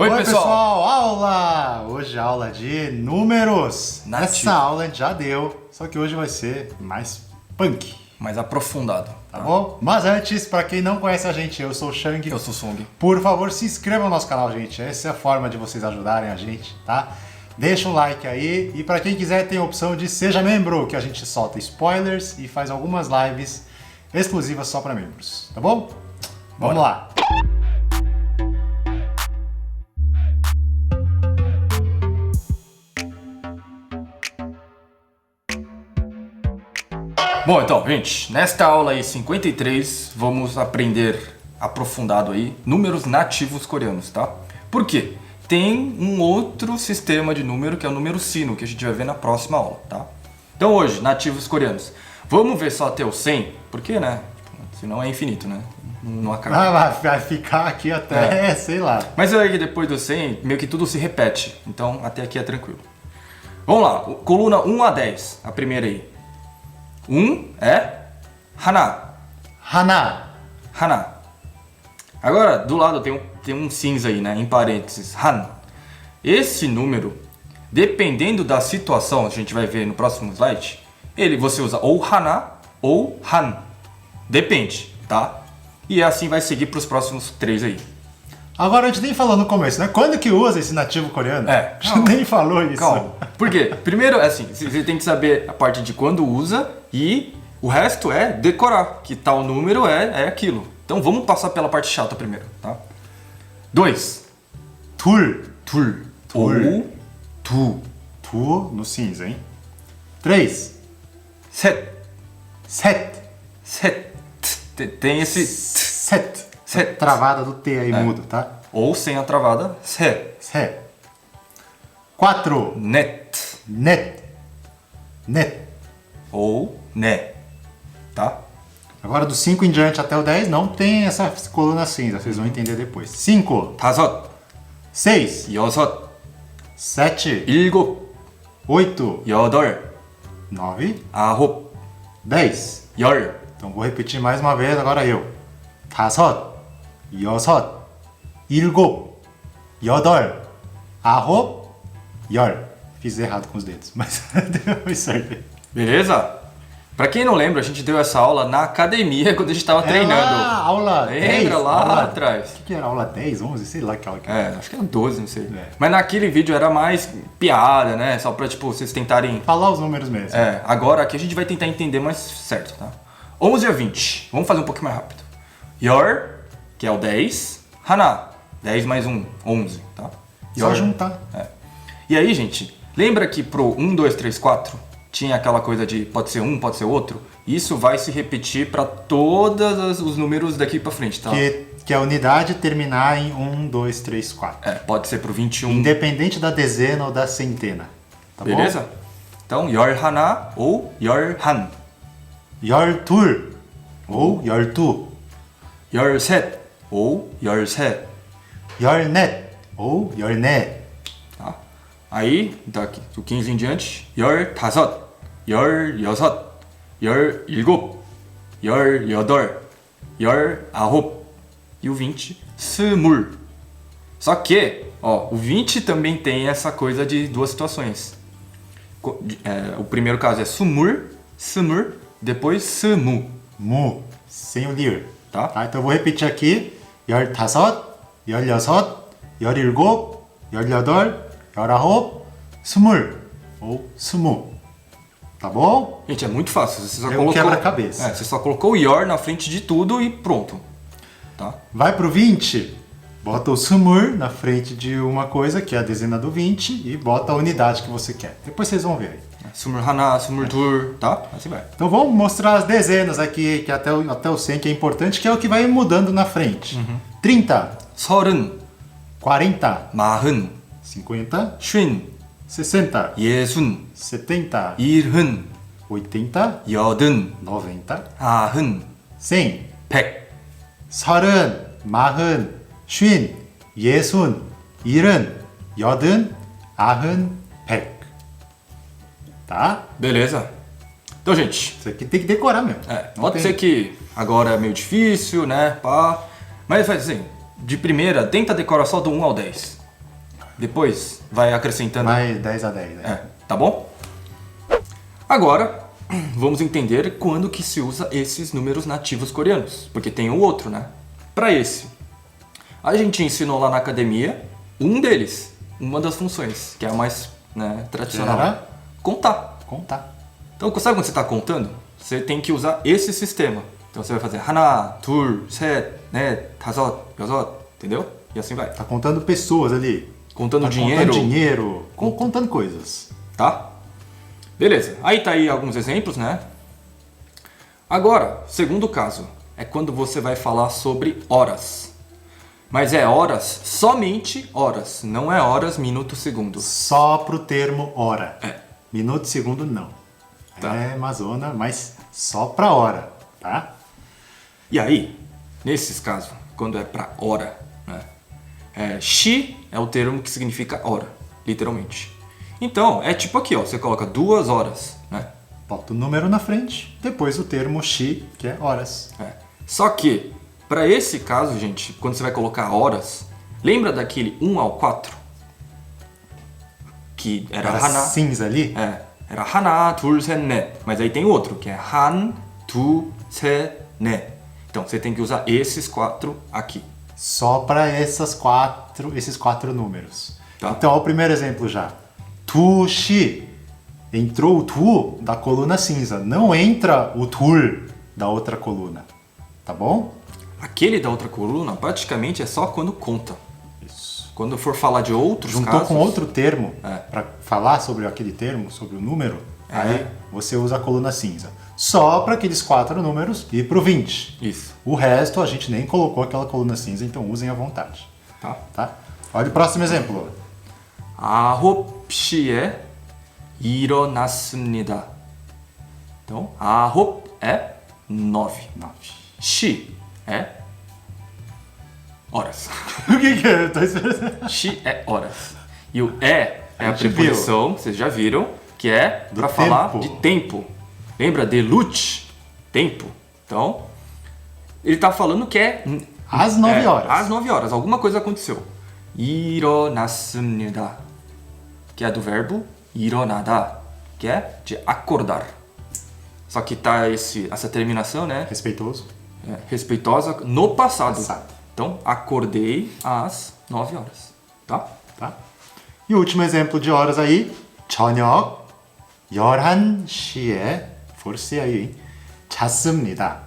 Oi, pessoal, aula! Hoje é aula de números. Essa aula a gente já deu, só que hoje vai ser mais punk. Mais aprofundado. Tá bom? Mas antes, pra quem não conhece a gente, eu sou o Shang. Eu sou o Song. Por favor, se inscreva no nosso canal, gente. Essa é a forma de vocês ajudarem a gente, tá? Deixa um like aí. E pra quem quiser, tem a opção de Seja Membro, que a gente solta spoilers e faz algumas lives exclusivas só pra membros. Tá bom? Vamos lá! Bom, então, gente, nesta aula aí 53, vamos aprender aprofundado aí números nativos coreanos, tá? Por quê? Tem um outro sistema de número que é o número sino, que a gente vai ver na próxima aula, tá? Então hoje, nativos coreanos. Vamos ver só até o 100, porque, né? Senão é infinito, né? Não acaba. Vai ficar aqui até, sei lá. Mas aí depois do 100, meio que tudo se repete, então até aqui é tranquilo. Vamos lá, coluna 1 a 10, a primeira aí. 1 é 하나. Hana. Agora, do lado tem um cinza aí, né? Em parênteses, han. Esse número, dependendo da situação, a gente vai ver no próximo slide, você usa ou hana ou han. Depende, tá? E assim vai seguir para os próximos 3 aí. Agora a gente nem falou no começo, né? Quando que usa esse nativo coreano? É. A gente nem falou isso. Calma. Por quê? Primeiro, assim, você tem que saber a parte de quando usa e o resto é decorar, que tal número é aquilo. Então vamos passar pela parte chata primeiro, tá? 2. 둘. Ou tu. Tu no cinza, hein? 3. 셋. Set. Tem esse Set. Set. Travada do T aí mudo, tá? ou sem a travada, 세. Set. 4. net Net. ou né, tá? Agora do 5 em diante até o 10 não tem essa coluna cinza, vocês vão entender depois. 5. 다섯, 6. 여섯, 7. 일곱, 8. 여덟, 9. 아홉, 10. 열. Então vou repetir mais uma vez, agora eu. 다섯, 여섯, 일곱, 여덟, 아홉, 열. Fiz errado com os dedos, mas deu certo. Beleza? Pra quem não lembra, a gente deu essa aula na academia quando a gente tava treinando. Aula 10. Lembra lá aula, atrás? O que era? Aula 10, 11? Sei lá aquela que era. Acho que era 12, não sei. É. Mas naquele vídeo era mais piada, né? Só pra, tipo, vocês tentarem... Falar os números mesmo. Agora aqui a gente vai tentar entender mais certo, tá? 11 a 20. Vamos fazer um pouquinho mais rápido. 열, que é o 10. 하나, 10 mais 1, 11, tá? Só 열. juntar. E aí, gente, lembra que pro 1, 2, 3, 4 tinha aquela coisa de pode ser um, pode ser outro? Isso vai se repetir para todos os números daqui para frente, tá? Que a unidade terminar em 1, 2, 3, 4. Pode ser pro 21. Independente da dezena ou da centena. Tá Beleza? bom? Então, 열 하나 ou 열 한. 열둘 ou 열두. 열 셋 ou 열 세. 열넷 ou 열넷. Tá? Aí, daqui do 15 em diante, 열 다섯, 열 여섯, 열 일곱, 열 여덟, 열 아홉 e o 20, 스물. Só que, ó, o 20 também tem essa coisa de duas situações. O primeiro caso é sumur, depois 스무. 무, sem o lir. Tá? Então eu vou repetir aqui. 열다섯, 열여섯, 열일곱, 열여덟, 열아홉, 스물 ou 스무. Tá bom? Gente, é muito fácil. Você só É um colocou quebra-cabeça. Você só colocou o yor na frente de tudo e pronto. Tá? Vai pro 20, bota o sumur na frente de uma coisa, que é a dezena do 20, e bota a unidade que você quer. Depois vocês vão ver aí. 스물 하나, 스물 둘, tá? Assim vai. Então vamos mostrar as dezenas aqui, que até o 100 que é importante, que é o que vai mudando na frente. 30, 서른, 40, 마흔, 50, 쉰, 60, 예순, 70, 일흔, 80, 여든, 90, 아흔, 100, 백. 서른, 마흔, 쉰, 예순, 일흔, 여든, 아흔, 백. Tá? Beleza? Então, gente, Isso aqui tem que decorar mesmo. pode ser que agora é meio difícil, né? Pá. Mas faz assim, de primeira, tenta decorar só do 1 ao 10. Depois vai acrescentando. Vai 10 a 10, né? É, tá bom? Agora, vamos entender quando que se usa esses números nativos coreanos. Porque tem o outro, né? Para esse, a gente ensinou lá na academia um deles, uma das funções, que é a mais, né, tradicional. Que era? Contar. Contar. Então, sabe quando você está contando? Você tem que usar esse sistema. Então, você vai fazer 하나, 둘, 셋, 넷, 다섯, 여섯, entendeu? E assim vai. Tá contando pessoas ali. Contando Tá dinheiro. Contando dinheiro. Contando coisas. Tá? Beleza. Aí tá aí alguns exemplos, né? Agora, segundo caso, é quando você vai falar sobre horas. Mas é horas, somente horas, não é horas, minutos, segundos. Só pro termo hora. É. Minuto e segundo não. Tá. É Amazona, mas só pra hora, tá? E aí, nesses casos, quando é pra hora, né? Shi é o termo que significa hora, literalmente. Então, é tipo aqui, ó, você coloca 2 horas, né? Bota o número na frente, depois o termo shi, que é horas. É. Só que, para esse caso, gente, quando você vai colocar horas, lembra daquele 1 ao 4? Que era Era hana. cinza ali? Era 하나, 둘, 셋, 넷. Mas aí tem outro, que é 한, 두, 셋, 넷. Então você tem que usar esses 4 aqui. Só para esses quatro números. Tá. Então, ó, o primeiro exemplo já. Tu, shi. Entrou o tu da coluna cinza. Não entra o tur da outra coluna. Tá bom? Aquele da outra coluna praticamente é só quando conta. Isso. Quando for falar de outros Juntou casos... com outro termo É. para falar sobre aquele termo, sobre o número, É. aí você usa a coluna cinza. Só para aqueles 4 números e pro 20. Isso, O resto a gente nem colocou aquela coluna cinza, então usem à vontade. tá? Tá? Olha o próximo exemplo. 9시에 일어났습니다. Então, 9 é 9. 9. 시 é horas. O que é? Tô esperando. Shi é horas. E o é a gente preposição, vocês já viram, que é Do para falar tempo. de tempo. Lembra de lute? Tempo. Então, ele tá falando que é... Às 9 horas. Às 9 horas. Alguma coisa aconteceu. 일어났습니다. Que é do verbo 일어나다, que é de acordar. Só que tá essa terminação, né? Respeitoso. Respeitosa no passado. Passado. Então, acordei às 9 horas. Tá? Tá? E o último exemplo de horas aí. 저녁 11시에 force aí, hein? 잤습니다.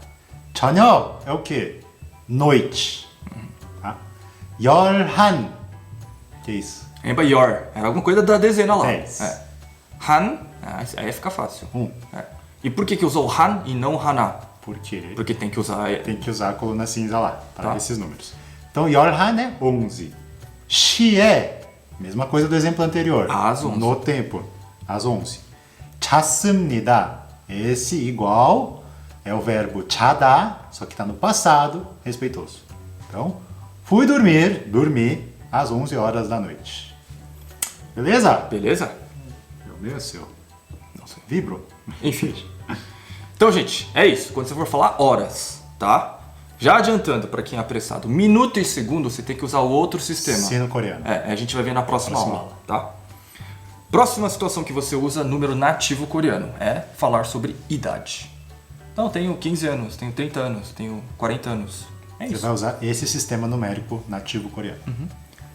저녁 é o quê? Noite. Tá? 11. Que é isso? Lembra your? Era alguma coisa da dezena lá. 10. Han, aí fica fácil. É. E por que usou han e não hana? Porque Porque tem que usar... tem que usar a coluna cinza lá para Tá. esses números. Então, 11 é 11. Shi é mesma coisa do exemplo anterior. Às 11. No tempo. Às 11. 잤습니다. Esse igual é o verbo 자다, só que está no passado, respeitoso. Então, fui dormir, dormi às 11 horas da noite. Beleza? Beleza? Meu Deus do céu. Não sei. Vibro. Enfim. Então, gente, é isso. Quando você for falar horas, tá? Já adiantando para quem é apressado, minuto e segundo você tem que usar o outro sistema. Sino coreano. A gente vai ver na próxima Próxima aula, tá? Próxima situação que você usa número nativo coreano é falar sobre idade. Então, tenho 15 anos, tenho 30 anos, tenho 40 anos. É Você isso. vai usar esse sistema numérico nativo coreano.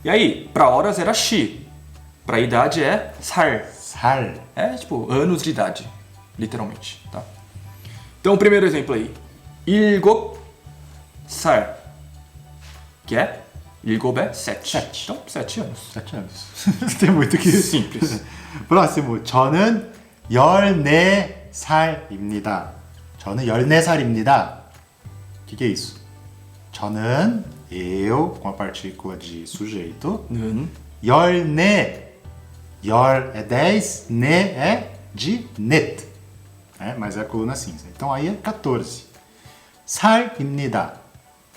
E aí, para horas era shi. Para idade é sar. 살. É tipo anos de idade, literalmente, tá? Então, o primeiro exemplo aí. 일곱 살. Que é? 일곱 é 7. Sete. Então, 7 anos. 7 anos. Tem muito que... Simples. próximo. 저는 14살입니다. 저는 14살입니다. O que é isso? 저는, eu, com a partícula de sujeito. 는 14. 열 é 10, ne é de net. Mas é a coluna cinza. Então aí é 14. 살입니다.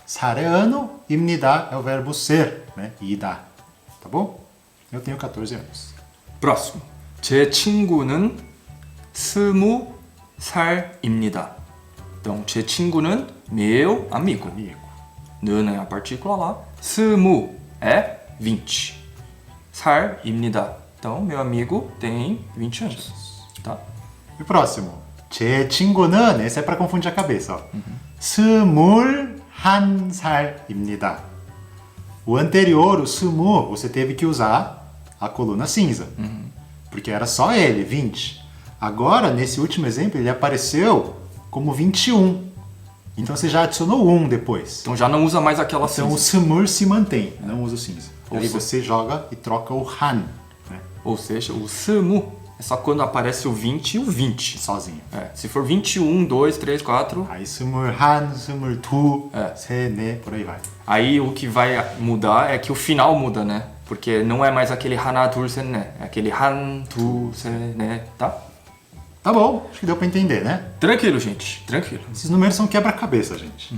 살 é ano, 입니다 é o verbo ser, né? 이다. Tá bom? Eu tenho 14 anos. próximo. 제 친구는 20살입니다. Então, 제 친구는 meu amigo. Amigo. 는 é a partícula lá. 20 é 20. 살입니다. Então, meu amigo tem 20 anos. Tá? E o próximo. 제 친구는, esse é para confundir a cabeça. Ó. 21살입니다. O anterior, o 스무, você teve que usar a coluna cinza. Porque era só ele, 20. Agora, nesse último exemplo, ele apareceu como 21. Então você já adicionou 1 depois. Então já não usa mais aquela Então o cinza. 스물 se mantém, não usa o cinza. Ou Aí seja- você joga e troca o han, né? Ou seja, o 스무 é só quando aparece o 20 e o 20. Sozinho. Se for 21, 2, 3, 4, Aí 스물한, 스물두, É. 세네, por aí vai. aí o que vai mudar é que o final muda, né? Porque não é mais aquele 하나, 둘, 셋, 넷. É aquele 한, 둘, 셋, 넷, tá? Tá bom, acho que deu pra entender, né? Tranquilo, gente. Tranquilo. Esses números são quebra-cabeça, gente.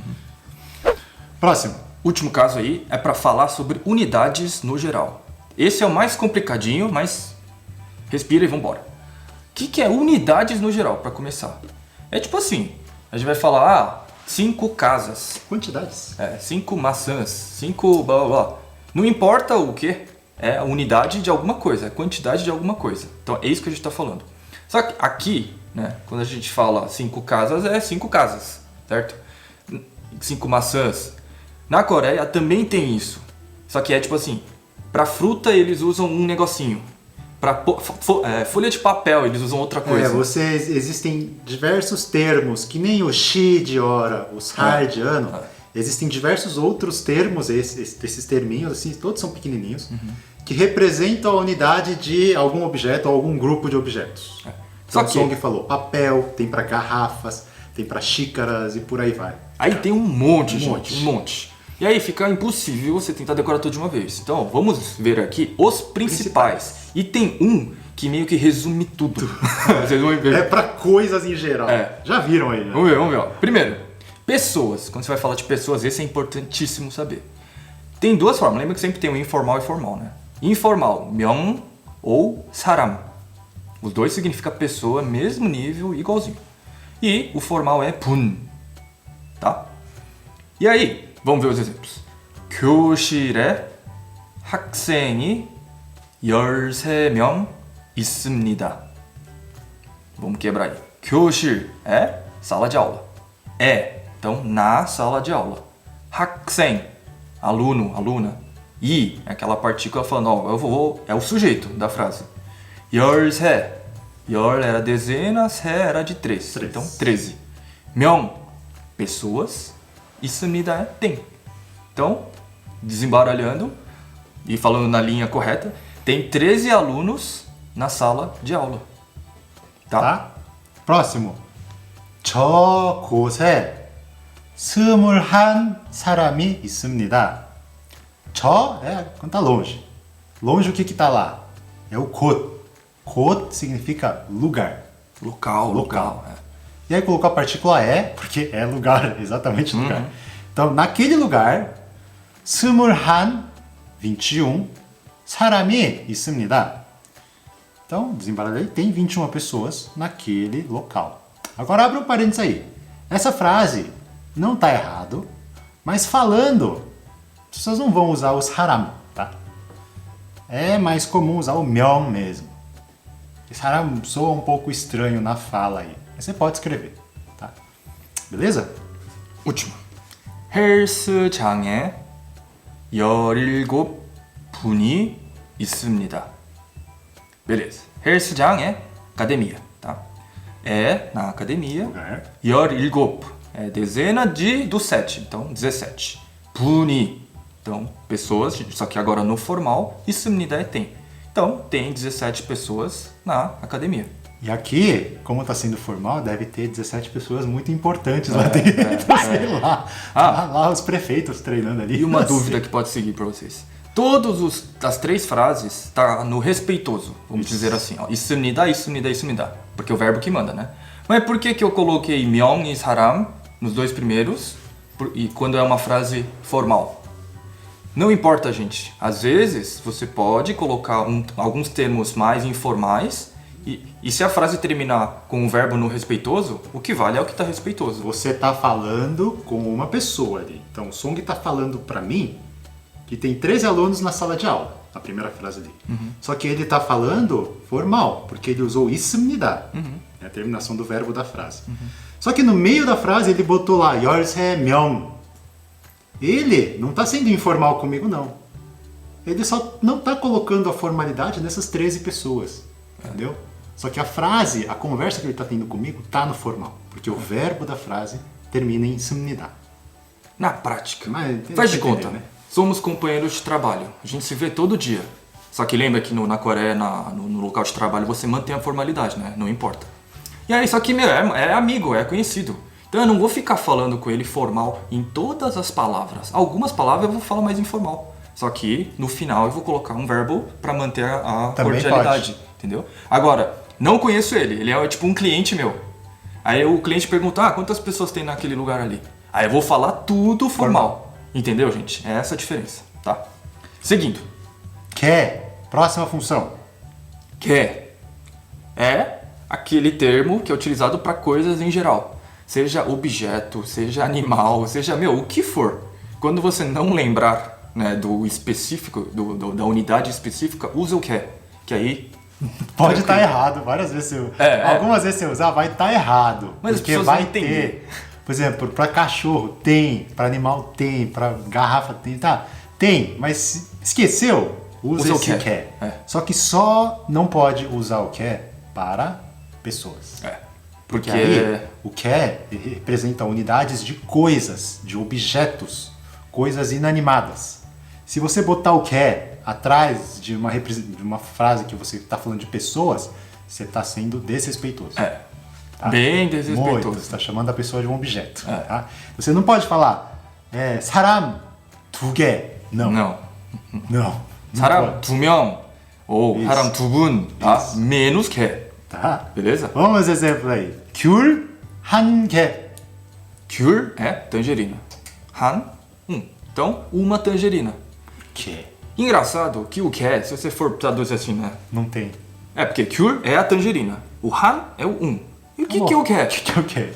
Próximo. Último caso aí é para falar sobre unidades no geral. Esse é o mais complicadinho, mas respira e vambora. O que é unidades no geral, para começar? É tipo assim, a gente vai falar, 5 casas, Quantidades. 5 maçãs, 5 blá blá blá. Não importa o que, é a unidade de alguma coisa, é a quantidade de alguma coisa. Então é isso que a gente está falando. Só que aqui, né, quando a gente fala 5 casas, é 5 casas, certo? 5 maçãs. Na Coreia também tem isso. Só que é tipo assim, para fruta eles usam um negocinho. Para folha de papel eles usam outra coisa. Existem diversos termos, que nem o shi de hora, o sar de ano. Existem diversos outros termos, esses terminhos, assim, todos são pequenininhos, que representam a unidade de algum objeto ou algum grupo de objetos. Só Então, que- o Song falou papel, tem para garrafas, tem para xícaras e por aí vai. Aí tem um monte, Um gente, monte. um monte. E aí fica impossível você tentar decorar tudo de uma vez. Então, vamos ver aqui os principais. E tem um que meio que resume tudo. Vocês vão ver. É para coisas em geral. É. Já viram aí, né? Vamos ver, vamos ver. Ó. Primeiro, pessoas. Quando você vai falar de pessoas, esse é importantíssimo saber. Tem duas formas. Lembra que sempre tem o informal e formal, né? Informal, 명 ou saram. Os dois significam pessoa, mesmo nível, igualzinho. E o formal é 분. Tá? E aí, vamos ver os exemplos. 교실에 학생이 13명 있습니다. Vamos quebrar aí. 교실 é sala de aula. Então, na sala de aula. 학생, aluno, aluna. E é aquela partícula falando, ó, eu vou, é o sujeito da frase. 13, 열 era dezena, 세 era de 3. Três. Então, 13. 명, pessoas. 있습니다 é tem. Então, desembaralhando e falando na linha correta, tem 13 alunos na sala de aula. Tá? Próximo. 저 곳에 21 사람이 있습니다. 저 é quando tá longe. Longe o que que tá lá? É o 곳. 곳 significa lugar. Local. E aí colocou a partícula é, porque é lugar, exatamente lugar. Então, naquele lugar, 21 사람이 있습니다. Então, desembaralhei, tem 21 pessoas naquele local. Agora abre um parênteses aí. Essa frase não tá errado, mas falando, as pessoas não vão usar os haram, tá? É mais comum usar o 명 mesmo. Esse haram soa um pouco estranho na fala aí. Mas você pode escrever, tá? Beleza? último. 헬스장에 17분이 있습니다. Beleza. 헬스장 é academia, tá? É na academia. Lugar. 17 é dezena do 7, então 17. 분이, então pessoas, só que agora no formal, 있습니다 é tem. Então tem 17 pessoas na academia. E aqui, como está sendo formal, deve ter 17 pessoas muito importantes lá dentro, sei lá. Lá os prefeitos treinando ali. E uma não sei. dúvida que pode seguir para vocês. Todas as três frases tá no respeitoso, vamos dizer assim. Ó. 있습니다, 있습니다, 있습니다. Porque é o verbo que manda, né? Mas por que eu coloquei 명 e 사람 nos dois primeiros e quando é uma frase formal? Não importa, gente. Às vezes você pode colocar alguns termos mais informais e se a frase terminar com o verbo no respeitoso, o que vale é o que está respeitoso. Você está falando com uma pessoa ali. Então o Song está falando para mim que tem 13 alunos na sala de aula. a primeira frase dele. Só que ele tá falando formal, porque ele usou 있습니다. É a terminação do verbo da frase. Só que no meio da frase ele botou lá 13명. Ele não tá sendo informal comigo, não. Ele só não tá colocando a formalidade nessas 13 pessoas. Entendeu? Só que a frase, a conversa que ele tá tendo comigo, tá no formal. Porque o verbo da frase termina em 있습니다. Na prática, Mas, faz de entender, conta, né? somos companheiros de trabalho, a gente se vê todo dia. Só que lembra que na Coreia, no local de trabalho, você mantém a formalidade, né? Não importa. E aí, só que, meu, é amigo, é conhecido. Então eu não vou ficar falando com ele formal em todas as palavras. Algumas palavras eu vou falar mais informal. Só que no final eu vou colocar um verbo para manter a Também cordialidade, pode. entendeu? Agora, não conheço ele é tipo um cliente meu. Aí o cliente pergunta, quantas pessoas tem naquele lugar ali? Aí eu vou falar tudo formal. Entendeu, gente? É essa a diferença, tá? Seguindo. Quer. Próxima função. Quer é aquele termo que é utilizado para coisas em geral. Seja objeto, seja animal, seja, o que for. Quando você não lembrar, né, do específico, da unidade específica, usa o quer. Que aí... Pode estar errado, várias vezes. Algumas vezes você usar, vai estar errado. Mas as porque pessoas vai vão entender. ter. Por exemplo, para cachorro tem, para animal tem, para garrafa tem, tá? Tem, mas esqueceu? Usa o esse quer. quer. É. Só que só não pode usar o quer para pessoas. Porque aí, o quer representa unidades de coisas, de objetos, coisas inanimadas. Se você botar o quer atrás de uma frase que você está falando de pessoas, você está sendo desrespeitoso. Tá? bem Muito, desrespeitoso. você está chamando a pessoa de um objeto. Tá? Você não pode falar 사람 2개. Não. Não. 사람 2명 ou Isso. 사람 2분, tá? Isso. Menos quer. Tá? Beleza? Vamos exemplo aí. 귤 1개. 귤 é tangerina. 한, Então, uma tangerina. Que? Engraçado que o que, se você for traduzir assim, né? Não tem. É porque 귤 é a tangerina. O han é o E o que Bom, é o que? O que é o quê?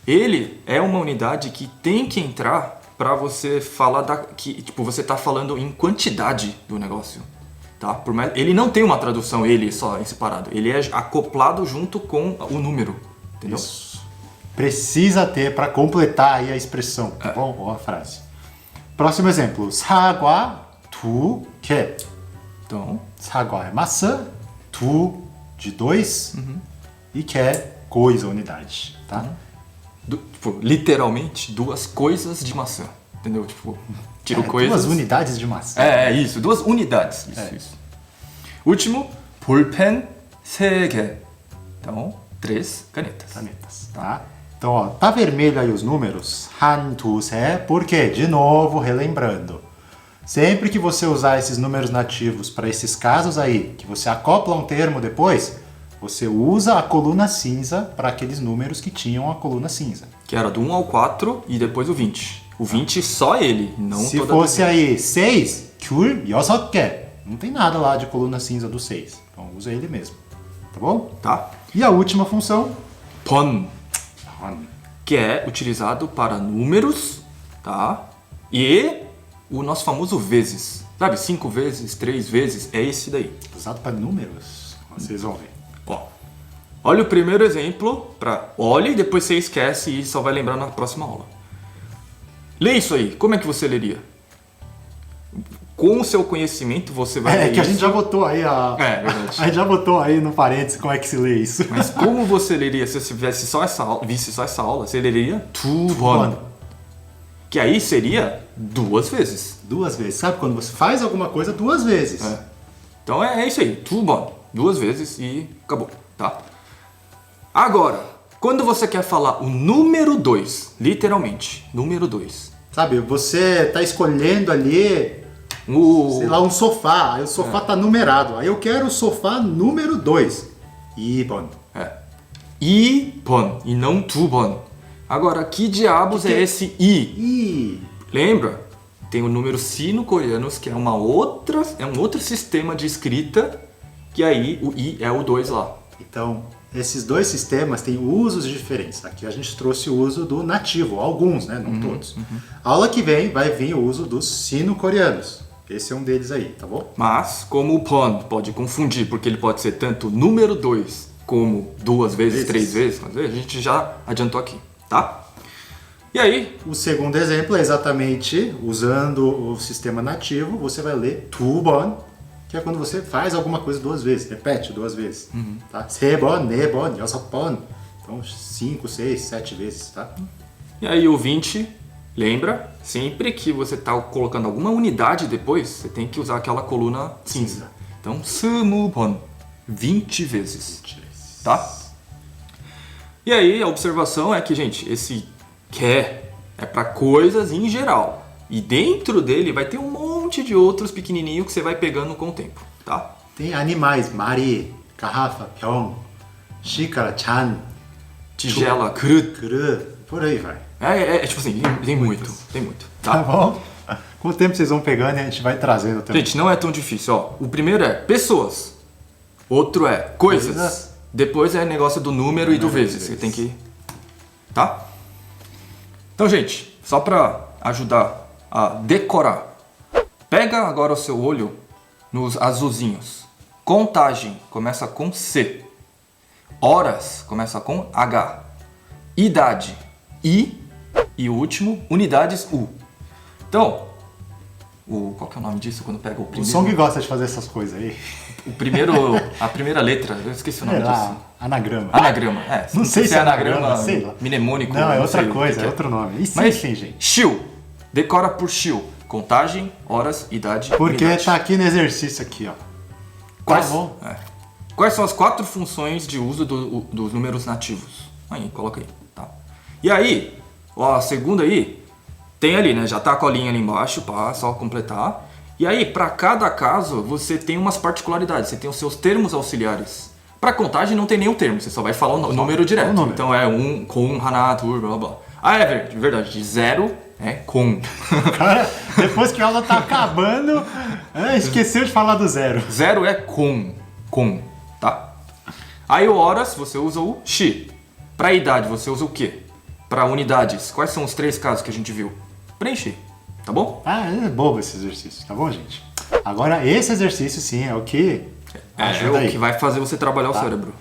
Ele é uma unidade que tem que entrar para você falar que tipo você tá falando em quantidade do negócio, tá? Por mais ele não tem uma tradução ele só em separado. Ele é acoplado junto com o número, entendeu? Isso. Precisa ter para completar aí a expressão, tá bom? Ou a frase. Próximo exemplo. 사과 2개. Então, 사과 é maçã, 두 de 2 e 개 coisa, unidade, tá? tipo, literalmente duas coisas de maçã, entendeu? Tipo, tiro coisas. Duas unidades de maçã. isso, duas unidades. Isso. Último, 볼펜 3개. Então, 3 canetas. Canetas, tá? Então, ó, tá vermelho aí os números, 한, 두, 세, por quê? De novo, relembrando. Sempre que você usar esses números nativos para esses casos aí, que você acopla um termo depois, você usa a coluna cinza para aqueles números que tinham a coluna cinza. Que era do 1 ao 4 e depois o 20. O 20 só ele, não Se toda fosse a aí 6, 귤 6개. Não tem nada lá de coluna cinza do 6. Então usa ele mesmo. Tá bom? tá? E a última função? 번, que é utilizado para números, tá? E o nosso famoso vezes. Sabe, 5 vezes, 3 vezes, é esse daí. Usado para números. Vocês vão ver. Ó, olha o primeiro exemplo, olhe e depois você esquece e só vai lembrar na próxima aula. Lê isso aí, como é que você leria? Com o seu conhecimento você vai ler É que a isso. gente já botou aí verdade. A gente já botou aí no parênteses como é que se lê isso. Mas como você leria se você visse só essa aula, você leria 두 번. Que aí seria 2 vezes. 2 vezes. Sabe quando você faz alguma coisa 2 vezes? Então é isso aí, 두 번. 2 vezes e acabou, tá? Agora, quando você quer falar o número 2, literalmente, número 2. Sabe, você tá escolhendo ali, sei lá, um sofá. Aí o sofá tá numerado. Aí eu quero o sofá número 2. 2번. 2번 e não 두 번. Agora, que diabos é esse i? Lembra? Tem o número sino-coreanos, que é um outro sistema de escrita, que aí o i é o 2 lá. Então, esses dois sistemas têm usos diferentes. Aqui a gente trouxe o uso do nativo, alguns, né? Não todos. A aula que vem vai vir o uso dos sino-coreanos. esse é um deles aí, tá bom? Mas, como o pon pode confundir, porque ele pode ser tanto número 2 como 2 vezes, 3 vezes, a gente já adiantou aqui, tá? E aí? O segundo exemplo é exatamente usando o sistema nativo, você vai ler 두 번, que é quando você faz alguma coisa 2 vezes, repete 2 vezes, tá? 세 번, 네 번, 여섯 번, então 5, 6, 7 vezes, tá? E aí o 20, lembra? Sempre que você está colocando alguma unidade depois, você tem que usar aquela coluna cinza. Então, 20번, 20 vezes, tá? E aí a observação é que, gente, esse quer é para coisas em geral. E dentro dele vai ter um monte de outros pequenininhos que você vai pegando com o tempo, tá? Tem animais, mari, garrafa, 병, xícara, 잔, Tigela, 그릇. 그릇, por aí vai. É tipo assim, tem muito, Tá tá? bom? Com o tempo vocês vão pegando e a gente vai trazendo também. Gente, não é tão difícil, ó. O primeiro é pessoas. Outro é coisas. Coisas. Depois é negócio do número e do Número vezes. e Você vezes. tem que... Tá? Então, gente, só pra ajudar a decorar. Pega agora o seu olho nos azulzinhos. Contagem começa com C. Horas começa com H. Idade, I. E o último, unidades, U. Então, qual que é o nome disso quando pega o O primeiro? Song gosta de fazer essas coisas aí. A primeira letra, eu esqueci o nome Sei disso. lá, anagrama. Anagrama, Não sei se é anagrama, sei lá. mnemônico. Não, é não outra sei o que coisa, que é outro nome. E sim, Mas, sim, gente. Shil, decora por Shil. Contagem, horas, idade, Porque unidade. tá aqui no exercício aqui, ó. Quais, Tá bom. Quais são as 4 funções de uso dos números nativos? Aí, coloca aí, tá? E aí, ó, a segunda aí, tem ali, né? Já tá a colinha ali embaixo, pá, só completar. E aí, para cada caso, você tem umas particularidades. Você tem os seus termos auxiliares. Para contagem não tem nenhum termo, você só vai falar o número direto. número. Então é com, haná, tur, blá blá. Ah, é verdade. Zero é com. Cara, depois que a aula tá acabando, esqueceu de falar do zero. Zero é com, tá? Aí o horas, você usa o shi. Para idade, você usa o quê? Para unidades, quais são os 3 casos que a gente viu? Preencher, tá bom? Ah, é bobo esse exercício, tá bom, gente? Agora, esse exercício, sim, é o que ajuda o aí. que vai fazer você trabalhar o cérebro.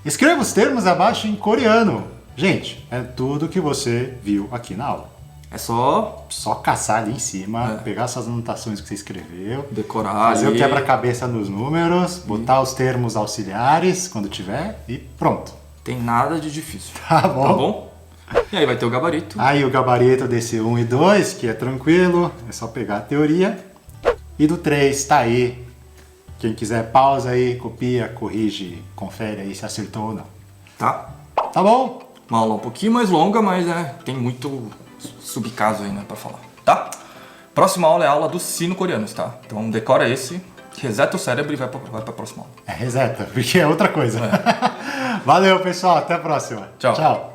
Escreva os termos abaixo em coreano. Gente, é tudo que você viu aqui na aula. É só Só caçar ali em cima, pegar essas anotações que você escreveu, decorar fazer ali. o quebra-cabeça nos números, botar os termos auxiliares quando tiver e pronto. Tem nada de difícil. Tá bom? Tá bom? E aí vai ter o gabarito. Aí o gabarito desse 1 e 2, que é tranquilo, é só pegar a teoria. E do 3 tá aí. Quem quiser pausa aí, copia, corrige, confere aí se acertou ou não. Tá? Tá bom? Uma aula um pouquinho mais longa, mas tem muito subcaso aí, né, pra falar. Tá? Próxima aula é a aula dos sino-coreanos, tá? Então decora esse, reseta o cérebro e vai pra próxima aula. É reseta, porque é outra coisa. Valeu, pessoal. Até a próxima. Tchau. Tchau.